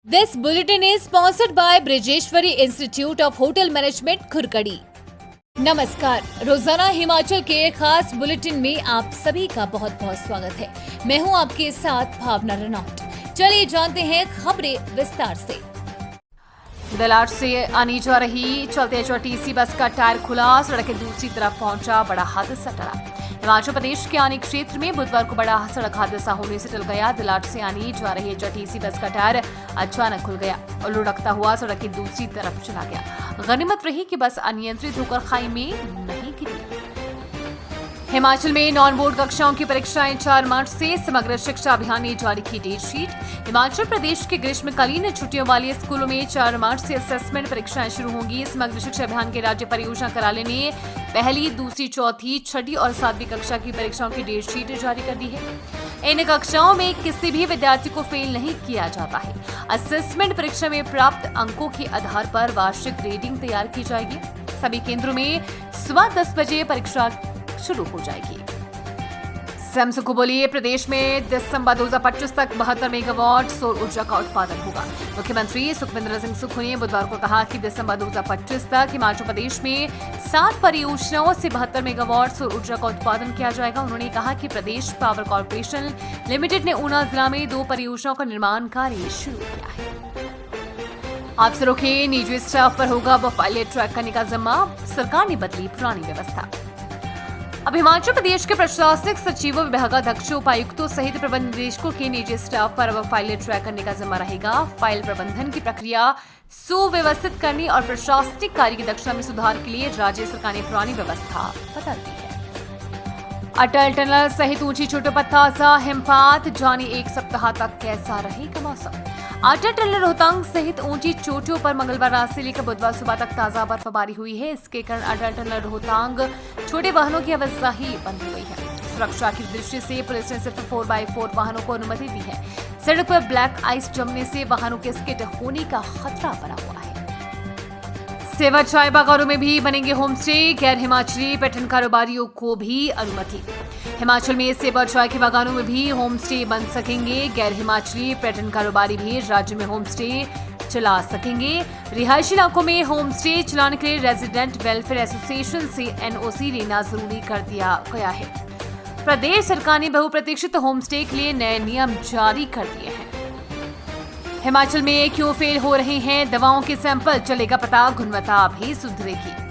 This bulletin is sponsored by Brijeshwari institute of hotel management Khurkadi. नमस्कार, रोजाना हिमाचल के खास बुलेटिन में आप सभी का बहुत बहुत स्वागत है। मैं हूं आपके साथ भावना रनौट। चलिए जानते हैं खबरें विस्तार से। दिलाट से आनी जा रही चलते एचआरटीसी बस का टायर खुला, सड़क के दूसरी तरफ पहुंचा, बड़ा हादसा टला। हिमाचल प्रदेश के आनी क्षेत्र में बुधवार को बड़ा सड़क हादसा होने से टल गया। दिलाट से आनी जा रही एचआरटीसी बस का टायर अचानक खुल गया और लुढ़कता हुआ सड़क की दूसरी तरफ चला गया। गनीमत रही कि बस अनियंत्रित होकर खाई में नहीं गिरी। हिमाचल में नॉन बोर्ड कक्षाओं की परीक्षाएं 4 मार्च से समग्र शिक्षा अभियान ने जारी की डेट शीट। हिमाचल प्रदेश के ग्रीष्मकालीन छुट्टियों वाले स्कूलों में 4 मार्च से असेसमेंट परीक्षाएं शुरू होंगी। समग्र शिक्षा अभियान के राज्य परियोजना कार्यालय ने पहली, दूसरी, चौथी, छठी और 7वीं कक्षा की परीक्षाओं की डेट शीट जारी कर दी है। इन कक्षाओं में किसी भी विद्यार्थी को फेल नहीं किया जाता है। असेसमेंट परीक्षा में प्राप्त अंकों के आधार पर वार्षिक ग्रेडिंग तैयार की जाएगी। सभी केंद्रों में सुबह 10 बजे परीक्षा शुरू हो जाएगी। सैमसंग को बोलिए, प्रदेश में दिसंबर 2025 तक 72 मेगावाट सौर ऊर्जा का उत्पादन होगा। मुख्यमंत्री सुखविंदर सिंह सुक्खू ने बुधवार को कहा कि दिसंबर 2025 तक हिमाचल प्रदेश में 7 परियोजनाओं से 72 मेगावाट सौर ऊर्जा का उत्पादन किया जाएगा। उन्होंने कहा कि प्रदेश पावर कॉर्पोरेशन लिमिटेड ने ऊना जिला में 2 परियोजनाओं का निर्माण कार्य शुरू किया है। अफसरों के निजी स्टाफ पर होगा वफादारी ट्रैक करने का जिम्मा, सरकार ने बदली पुरानी व्यवस्था। अब हिमाचल प्रदेश के प्रशासनिक सचिवों, विभागाध्यक्षों, उपायुक्तों सहित प्रबंध निदेशकों के निजी स्टाफ पर अब फाइलें ट्रैक करने का जिम्मा रहेगा। फाइल प्रबंधन की प्रक्रिया सुव्यवस्थित करने और प्रशासनिक कार्य की दक्षता में सुधार के लिए राज्य सरकार ने पुरानी व्यवस्था बदल दी है। अटल टनल सहित ऊंची चोटों पर ताजा हिमपात, जाने 1 सप्ताह तक कैसा रहेगा मौसम। अटल टनल रोहतांग सहित ऊंची चोटियों पर मंगलवार रात से लेकर बुधवार सुबह तक ताजा बर्फबारी हुई है। इसके कारण अटल टनल रोहतांग छोटे वाहनों की आवाजाही बंद हो गई है। सुरक्षा की दृष्टि से पुलिस ने सिर्फ 4x4 वाहनों को अनुमति दी है। सड़क पर ब्लैक आइस जमने से वाहनों के स्किड होने का खतरा बना हुआ है। सेवा चाय बागानों में भी बनेंगे होम स्टे, गैर हिमाचली पर्यटन कारोबारियों को भी अनुमति। हिमाचल में सेवा चाय के बागानों में भी होम स्टे बन सकेंगे। गैर हिमाचली पर्यटन कारोबारी भी राज्य में होम स्टे चला सकेंगे। रिहायशी इलाकों में होम स्टे चलाने के लिए रेजिडेंट वेलफेयर एसोसिएशन से एनओसी लेना जरूरी कर दिया गया है। प्रदेश सरकार ने बहुप्रतीक्षित होम स्टे के लिए नए नियम जारी कर दिए हैं। हिमाचल में क्यों फेल हो रहे हैं दवाओं के सैंपल, चलेगा पता, गुणवत्ता भी सुधरेगी।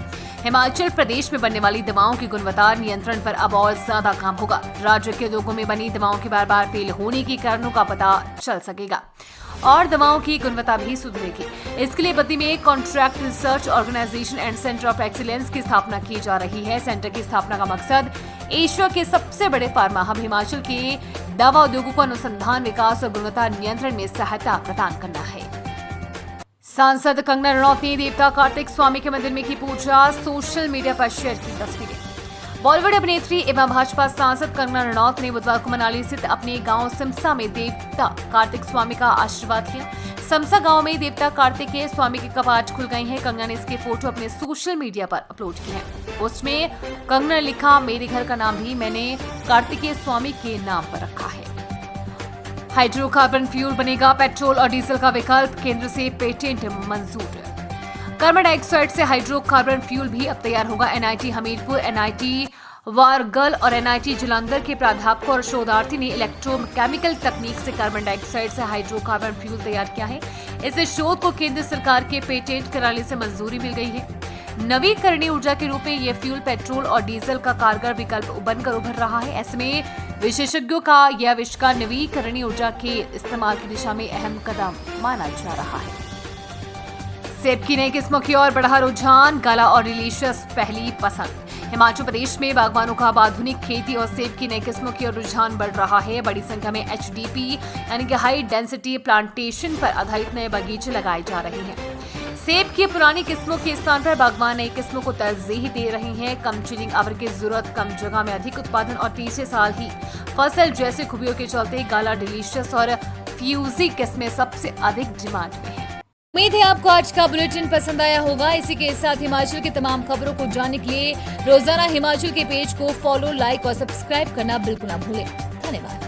हिमाचल प्रदेश में बनने वाली दवाओं की गुणवत्ता नियंत्रण पर अब और ज्यादा काम होगा। राज्य के उद्योगों में बनी दवाओं के बार बार फेल होने के कारणों का पता चल सकेगा और दवाओं की गुणवत्ता भी सुधरेगी। इसके लिए बद्दी में contract research organisation and centre of excellence की स्थापना की जा रही है। सेंटर की स्थापना का मकसद एशिया के सबसे बड़े फार्मा हब हिमाचल के दवा उद्योगों को अनुसंधान, विकास और गुणवत्ता नियंत्रण में सहायता प्रदान करना है। सांसद कंगना रनौत ने देवता कार्तिक स्वामी के मंदिर में की पूजा, सोशल मीडिया पर शेयर की तस्वीरें। बॉलीवुड अभिनेत्री एवं भाजपा सांसद कंगना रनौत ने बुधवार को मनाली स्थित अपने गांव सिमसा में देवता कार्तिक स्वामी का आशीर्वाद लिया। सिमसा गांव में देवता कार्तिकेय स्वामी के कपाट खुल गए हैं। कंगना ने इसके फोटो अपने सोशल मीडिया पर अपलोड किए हैं। पोस्ट में कंगना ने लिखा, मेरे घर का नाम भी मैंने कार्तिकेय स्वामी के नाम पर रखा है। हाइड्रोकार्बन फ्यूल बनेगा पेट्रोल और डीजल का विकल्प, केंद्र से पेटेंट मंजूर। कार्बन डाइऑक्साइड से हाइड्रोकार्बन फ्यूल भी अब तैयार होगा। एनआईटी हमीरपुर, एनआईटी वारगल और एनआईटी जालंधर के प्राध्यापकों और शोधार्थी ने इलेक्ट्रोकेमिकल तकनीक से कार्बन डाइऑक्साइड से हाइड्रोकार्बन फ्यूल तैयार किया है। इस शोध को केंद्र सरकार के पेटेंट कार्यालय से मंजूरी मिल गई है। नवीकरणीय ऊर्जा के रूप में यह फ्यूल पेट्रोल और डीजल का कारगर विकल्प बनकर उभर रहा है। ऐसे में विशेषज्ञों का यह आविष्कार नवीकरणीय ऊर्जा के इस्तेमाल की दिशा में अहम कदम माना जा रहा है। सेब की नई किस्मों की ओर बढ़ा रुझान, गाला और डिलीशियस पहली पसंद। हिमाचल प्रदेश में बागवानों का आधुनिक खेती और सेब की नई किस्मों की ओर रुझान बढ़ रहा है। बड़ी संख्या में एचडीपी यानी कि हाई डेंसिटी प्लांटेशन पर आधारित नए बगीचे लगाए जा रहे हैं। सेब की पुरानी किस्मों के स्थान पर बागवान नई किस्मों को तरजीह दे रहे हैं। कम चिलिंग आवर की जरूरत, कम जगह में अधिक उत्पादन और तीसरे साल ही फसल जैसे खूबियों के चलते गाला, डिलीशियस और फ्यूजी किस्में सबसे अधिक डिमांड में है। उम्मीद है आपको आज का बुलेटिन पसंद आया होगा। इसी के साथ हिमाचल की तमाम खबरों को जानने के लिए रोजाना हिमाचल के पेज को फॉलो, लाइक और सब्सक्राइब करना बिल्कुल ना भूलें। धन्यवाद।